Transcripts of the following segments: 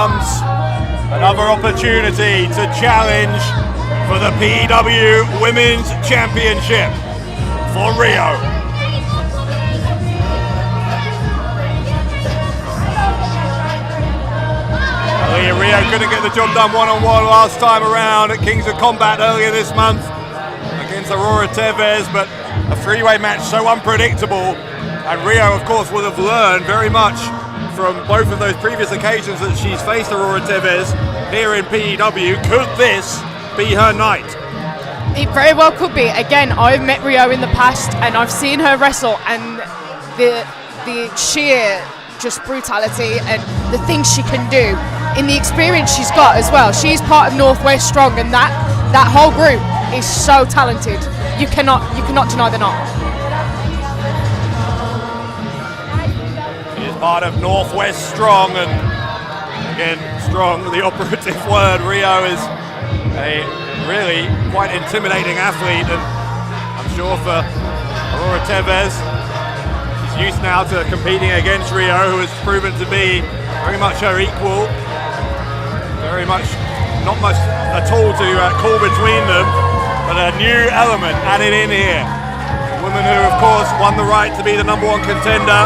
comes another opportunity to challenge for the PEW Women's Championship for Rio. Rio couldn't get the job done one-on-one last time around at Kings of Combat earlier this month against Aurora Teves, but a three-way match so unpredictable. And Rio, of course, will have learned very much from both of those previous occasions that she's faced Aurora Teves here in PEW. Could this be her night? It very well could be. Again, I've met Rio in the past and I've seen her wrestle, and the sheer just brutality and the things she can do in the experience she's got as well. She's part of Northwest Strong, and that whole group is so talented. You cannot deny they're not. She is part of Northwest Strong, and again, strong, the operative word. Rio is a really quite intimidating athlete, and I'm sure for Aurora Teves, she's used now to competing against Rio, who has proven to be very much her equal. Very much, not much at all to call between them, but a new element added in here. A woman who, of course, won the right to be the #1 contender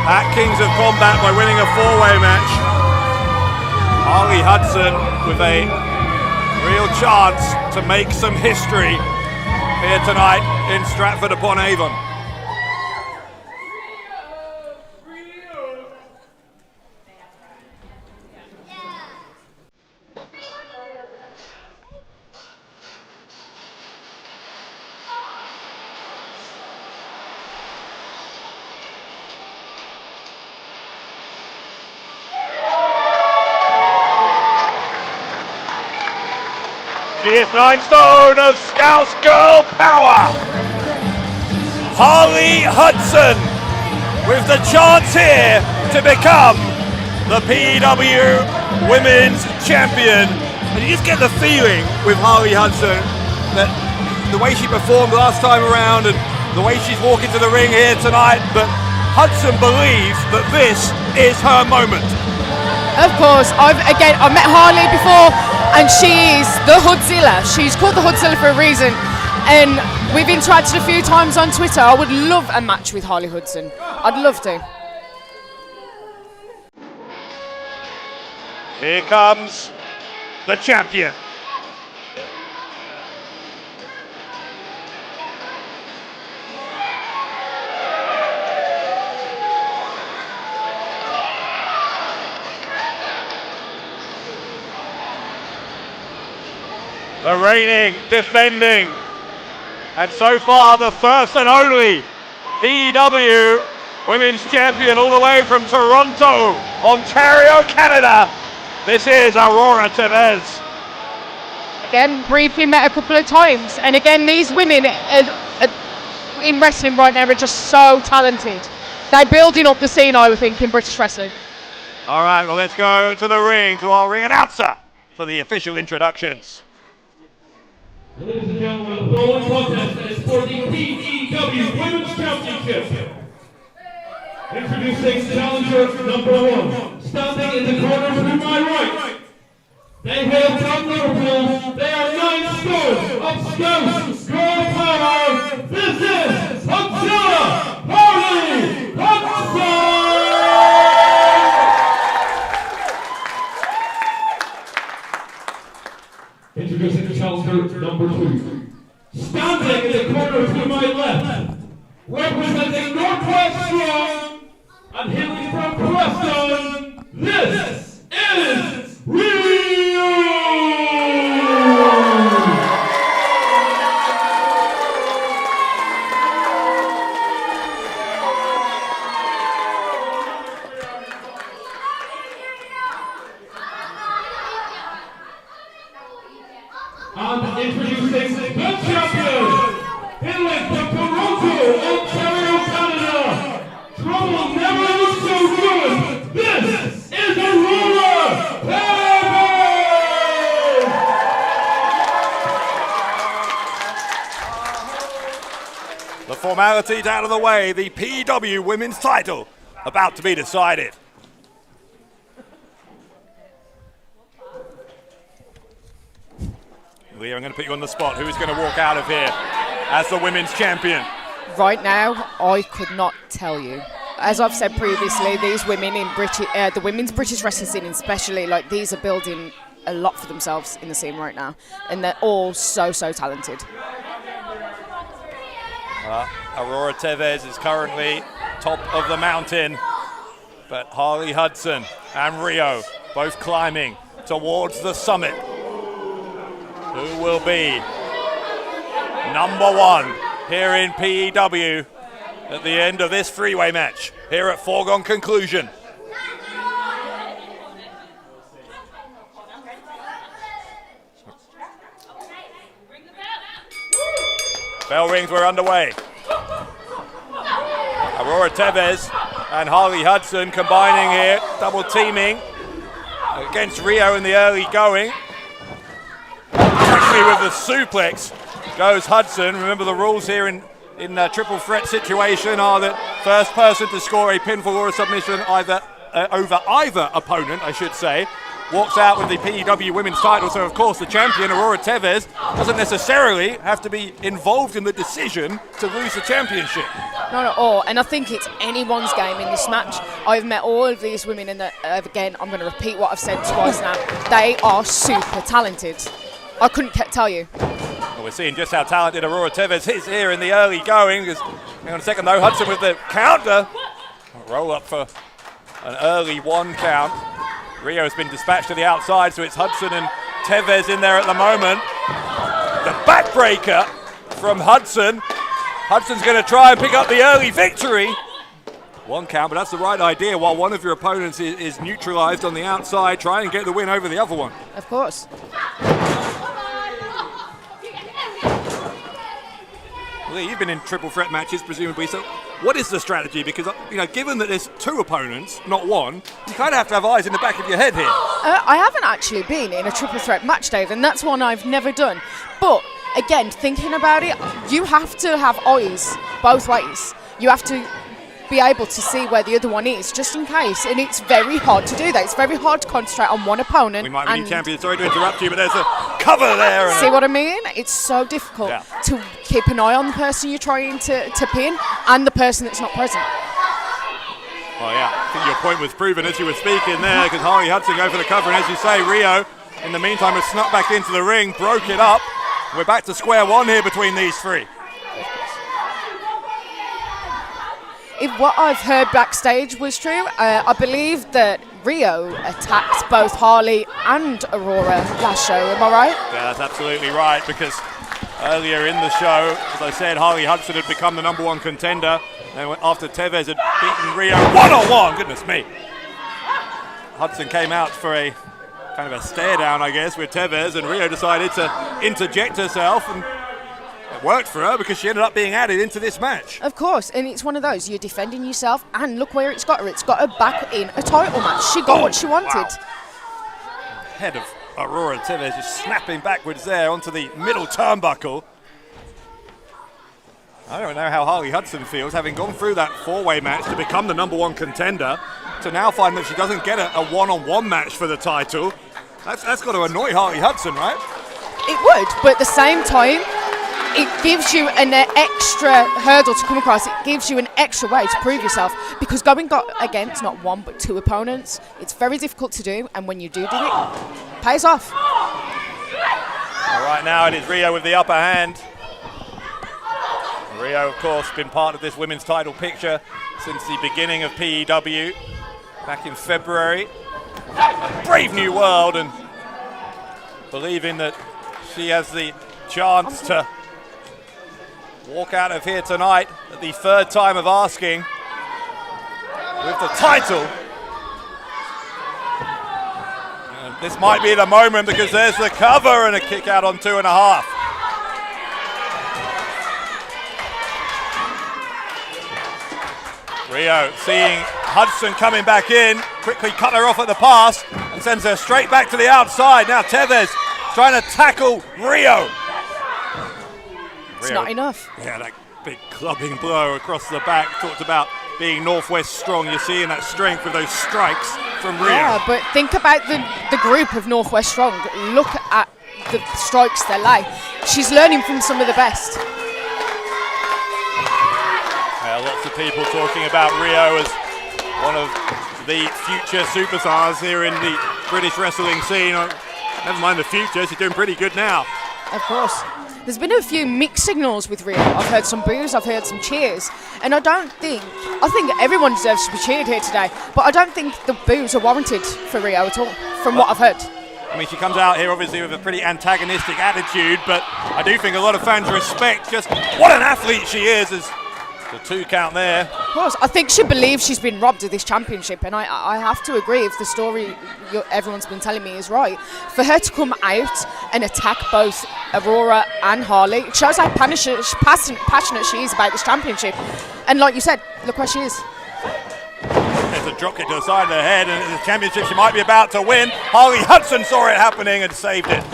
at Kings of Combat by winning a four-way match. Harley Hudson with a real chance to make some history here tonight in Stratford-upon-Avon. She is 9 stone of Scouse Girl power. Harley Hudson with the chance here to become the PEW Women's Champion. And you just get the feeling with Harley Hudson that the way she performed last time around and the way she's walking to the ring here tonight, that Hudson believes that this is her moment. Of course, I've met Harley before, and she is the Hoodzilla. She's called the Hoodzilla for a reason, and we've interacted a few times on Twitter. I would love a match with Harley Hudson. I'd love to. Here comes the champion. The reigning, defending, and so far the first and only PEW Women's Champion, all the way from Toronto, Ontario, Canada. This is Aurora Teves. Again, briefly met a couple of times, and again, these women in wrestling right now are just so talented. They're building up the scene, I would think, in British wrestling. All right, well, let's go to the ring, to our ring announcer for the official introductions. Ladies and gentlemen, the following contest is for the PEW Women's Championship. Introducing challenger #1, standing in the corner to my right. They hail from Liverpool. They are 9 stone of Scouse Girl power. This is Hoodzilla Harley Hudson! Introducing challenger #2. Standing in the corner to my left, representing Northwest Strong and hailing from Preston, this is Rio! And introducing the champion, hailing from Toronto, Ontario, Canada. Trouble never looked so good. This is Aurora Teves! The formalities out of the way, the PEW Women's title about to be decided. Leo, I'm going to put you on the spot. Who's going to walk out of here as the women's champion? Right now, I could not tell you. As I've said previously, these women in the women's British wrestling scene especially, like, these are building a lot for themselves in the scene right now. And they're all so talented. Aurora Teves is currently top of the mountain, but Harley Hudson and Rhio both climbing towards the summit. Who will be number one here in PEW at the end of this freeway match here at foregone conclusion? Bell rings, we're underway. Aurora Teves and Harley Hudson combining here, double teaming against Rhio in the early going. Actually with the suplex goes Hudson. Remember the rules here in triple threat situation are that first person to score a pinfall or a submission over either opponent, I should say, walks out with the PEW women's title. So of course the champion, Aurora Teves, doesn't necessarily have to be involved in the decision to lose the championship. Not at all, and I think it's anyone's game in this match. I've met all of these women, and again, I'm going to repeat what I've said twice now. They are super talented. I couldn't tell you. Well, we're seeing just how talented Aurora Teves is here in the early going. Hang on a second though, Hudson with the counter. Roll up for an early 1 count. Rhio has been dispatched to the outside, so it's Hudson and Teves in there at the moment. The backbreaker from Hudson. Hudson's going to try and pick up the early victory. 1 count, but that's the right idea. While one of your opponents is neutralized on the outside, try and get the win over the other one. Of course. Lee, you've been in triple threat matches, presumably, so what is the strategy? Because, given that there's 2 opponents, not 1, you kind of have to have eyes in the back of your head here. I haven't actually been in a triple threat match, Dave, and that's one I've never done. But, again, thinking about it, you have to have eyes both ways. You have to be able to see where the other one is, just in case. And it's very hard to do that. It's very hard to concentrate on one opponent. We might be champions. Sorry to interrupt you, but there's a cover there. See what I mean? It's so difficult to keep an eye on the person you're trying to pin and the person that's not present. Well, yeah, I think your point was proven as you were speaking there, because Harley Hudson go for the cover, and as you say, Rhio, in the meantime, has snuck back into the ring, broke it up. We're back to square one here between these 3. If what I've heard backstage was true, I believe that Rhio attacked both Harley and Aurora last show. Am I right? Yeah, that's absolutely right, because earlier in the show, as I said, Harley Hudson had become the number 1 contender. Then after Teves had beaten Rhio one-on-one, goodness me. Hudson came out for a kind of a stare down, I guess, with Teves, and Rhio decided to interject herself, and it worked for her because she ended up being added into this match. Of course, and it's one of those, you're defending yourself, and look where it's got her. It's got her back in a title match. She got what she wanted. Wow. Head of Aurora Teves just snapping backwards there onto the middle turnbuckle. I don't know how Harley Hudson feels, having gone through that 4-way match to become the number 1 contender, to now find that she doesn't get a one-on-one match for the title. That's got to annoy Harley Hudson, right? It would, but at the same time, it gives you an extra hurdle to come across. It gives you an extra way to prove yourself, because going against not 1 but 2 opponents, it's very difficult to do, and when you do it, pays off. Well, right now it is Rhio with the upper hand. Rhio, of course, been part of this women's title picture since the beginning of PEW back in February. A brave new world, and believing that she has the chance to walk out of here tonight at the 3rd time of asking with the title. And this might be the moment, because there's the cover and a kick out on 2.5. Rhio seeing Hudson coming back in, quickly cut her off at the pass and sends her straight back to the outside. Now Teves trying to tackle Rhio. It's not enough. Yeah, that big clubbing blow across the back. Talked about being Northwest strong. You're seeing that strength with those strikes from Rhio. Yeah, but think about the group of Northwest Strong. Look at the strikes they lay. She's learning from some of the best. Lots of people talking about Rhio as one of the future superstars here in the British wrestling scene. Never mind the future, she's doing pretty good now. Of course. There's been a few mixed signals with Rhio. I've heard some boos, I've heard some cheers, and I think everyone deserves to be cheered here today, but I don't think the boos are warranted for Rhio at all, from what I've heard. I mean, she comes out here obviously with a pretty antagonistic attitude, but I do think a lot of fans respect just what an athlete she is, as the 2 count there. Of course, I think she believes she's been robbed of this championship, and I have to agree if the story everyone's been telling me is right. For her to come out and attack both Aurora and Harley, it shows how passionate she is about this championship. And like you said, look where she is. There's a drop kick to the side of the head, and the championship she might be about to win. Harley Hudson saw it happening and saved it.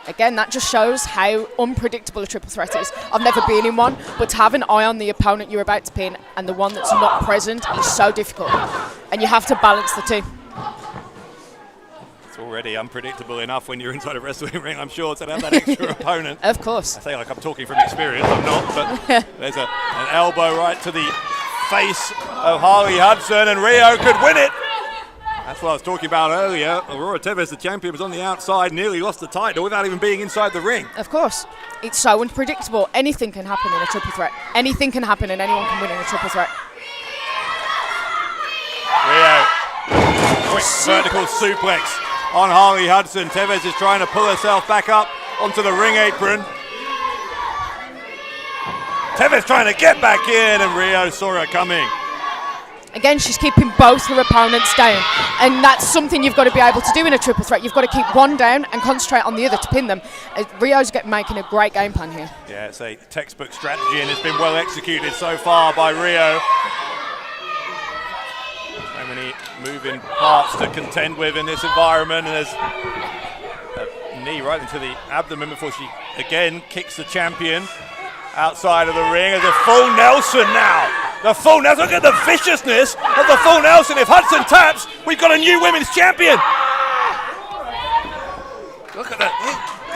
Again, that just shows how unpredictable a triple threat is. I've never been in one, but to have an eye on the opponent you're about to pin and the one that's not present is so difficult. And you have to balance the two. It's already unpredictable enough when you're inside a wrestling ring, I'm sure, to have that extra opponent. Of course. I say like I'm talking from experience, I'm not, but there's an elbow right to the face of Harley Hudson, and Rhio could win it. That's what I was talking about earlier. Aurora Teves, the champion, was on the outside, nearly lost the title without even being inside the ring. Of course. It's so unpredictable. Anything can happen in a triple threat. Anything can happen and anyone can win in a triple threat. Rhio, quick vertical suplex on Harley Hudson. Teves is trying to pull herself back up onto the ring apron. Teves trying to get back in, and Rhio saw her coming. Again, she's keeping both her opponents down, and that's something you've got to be able to do in a triple threat. You've got to keep one down and concentrate on the other to pin them. Rio's making a great game plan here. Yeah, it's a textbook strategy, and it's been well executed so far by Rhio. So many moving parts to contend with in this environment, and there's a knee right into the abdomen before she again kicks the champion outside of the ring. There's a full Nelson now. The full Nelson, look at the viciousness of the full Nelson. If Hudson taps, we've got a new women's champion. Look at that,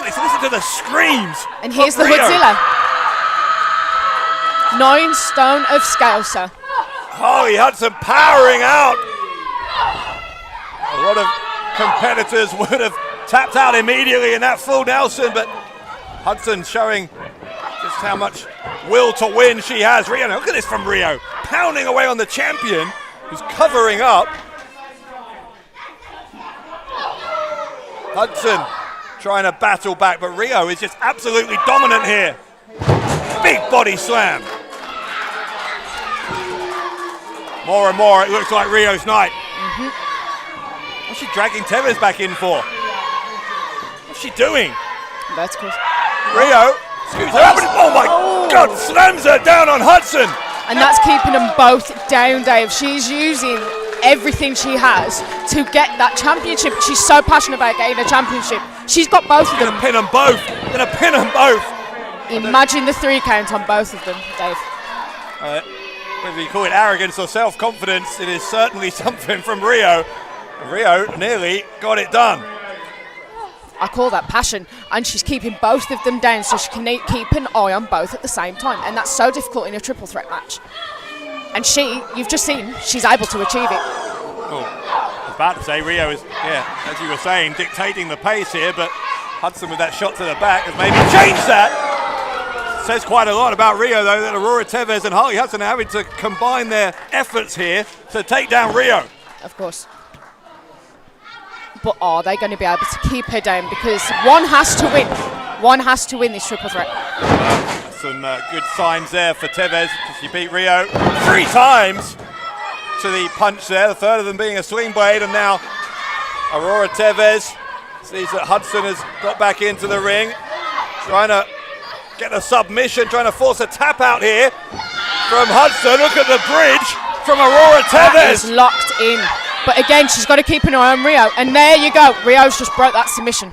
listen to the screams. And here's the Hoodzilla. 9 stone of Scouser. Harley Hudson powering out. A lot of competitors would have tapped out immediately in that full Nelson, but Hudson showing just how much will to win she has. Rhio, look at this from Rhio, pounding away on the champion, who's covering up. Hudson trying to battle back, but Rhio is just absolutely dominant here. Big body slam. More and more, it looks like Rio's night. What's she dragging Teves back in for? What's she doing? That's cool. Rhio. Oh my God, slams her down on Hudson. And that's keeping them both down, Dave. She's using everything she has to get that championship. She's so passionate about getting a championship. She's got both of them. Gonna pin them both. Gonna pin them both. Imagine the 3 count on both of them, Dave. Whether you call it arrogance or self-confidence, it is certainly something from Rhio. Rhio nearly got it done. I call that passion, and she's keeping both of them down so she can keep an eye on both at the same time, and that's so difficult in a triple threat match. And you've just seen, she's able to achieve it. Oh, I was about to say Rhio is, as you were saying, dictating the pace here, but Hudson with that shot to the back has maybe changed that. Says quite a lot about Rhio, though, that Aurora Teves and Harley Hudson are having to combine their efforts here to take down Rhio. Of course. But are they going to be able to keep her down? Because one has to win. One has to win this triple threat. Some good signs there for Teves. She beat Rhio 3 times to the punch there, the third of them being a swing blade, and now Aurora Teves sees that Hudson has got back into the ring, trying to get a submission, trying to force a tap out here from Hudson. Look at the bridge from Aurora Teves. That is locked in. But again, she's got to keep an eye on Rhio. And there you go. Rio's just broke that submission.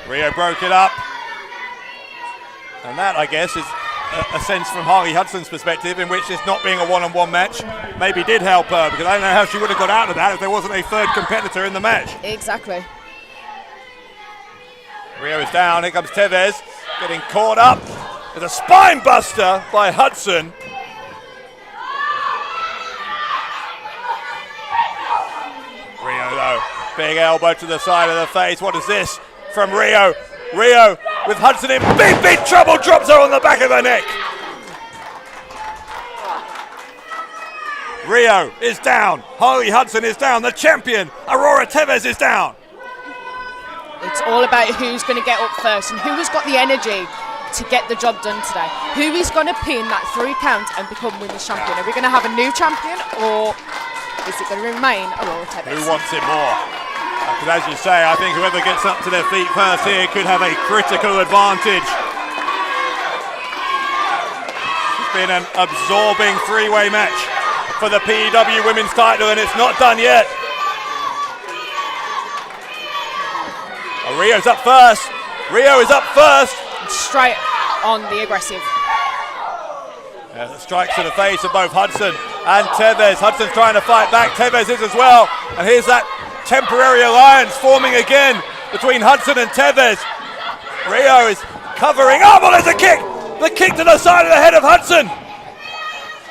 Rhio broke it up. And that, I guess, is a sense from Harley Hudson's perspective in which this not being a one-on-one match maybe did help her, because I don't know how she would have got out of that if there wasn't a third competitor in the match. Exactly. Rhio is down. Here comes Teves, getting caught up. There's a spine buster by Hudson. Rhio though, big elbow to the side of the face. What is this from Rhio? Rhio with Hudson in big trouble, drops her on the back of her neck. Rhio is down. Harley Hudson is down. The champion, Aurora Teves, is down. It's all about who's going to get up first and who has got the energy to get the job done today. Who is going to pin that 3 count and become women's champion? Are we going to have a new champion, or is it going to remain Aurora Teves? Who wants it more? Because as you say, I think whoever gets up to their feet first here could have a critical advantage. It's been an absorbing 3-way match for the PEW women's title, and it's not done yet. Rhio's up first. Rhio is up first. Straight on the aggressive. The strike to the face of both Hudson and Teves. Hudson's trying to fight back. Teves is as well. And here's that temporary alliance forming again between Hudson and Teves. Rhio is covering. Oh, well, there's a kick. The kick to the side of the head of Hudson.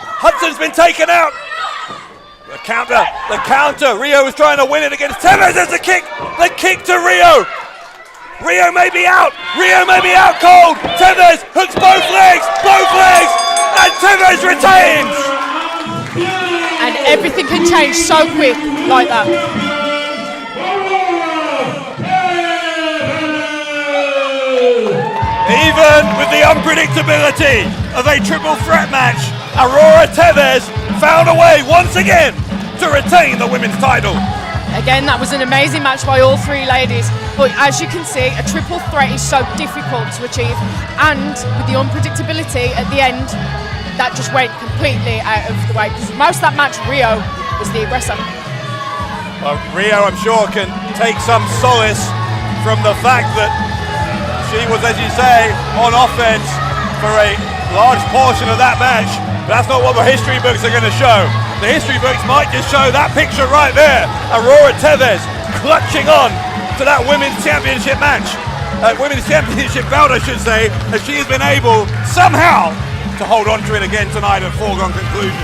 Hudson's been taken out. The counter. Rhio was trying to win it against Teves. There's the kick to Rhio. Rhio may be out. Cold. Teves hooks both legs, and Teves retains. And everything can change so quick like that. Even with the unpredictability of a triple threat match, Aurora Teves found a way once again to retain the women's title. Again, that was an amazing match by all 3 ladies, but as you can see, a triple threat is so difficult to achieve, and with the unpredictability at the end, that just went completely out of the way, because most of that match, Rhio was the aggressor. Well, Rhio, I'm sure, can take some solace from the fact that she was, as you say, on offense for a large portion of that match. But that's not what the history books are going to show. The history books might just show that picture right there. Aurora Teves clutching on to that women's championship match. Women's championship bout, I should say, as she has been able somehow to hold on to it again tonight at foregone conclusion.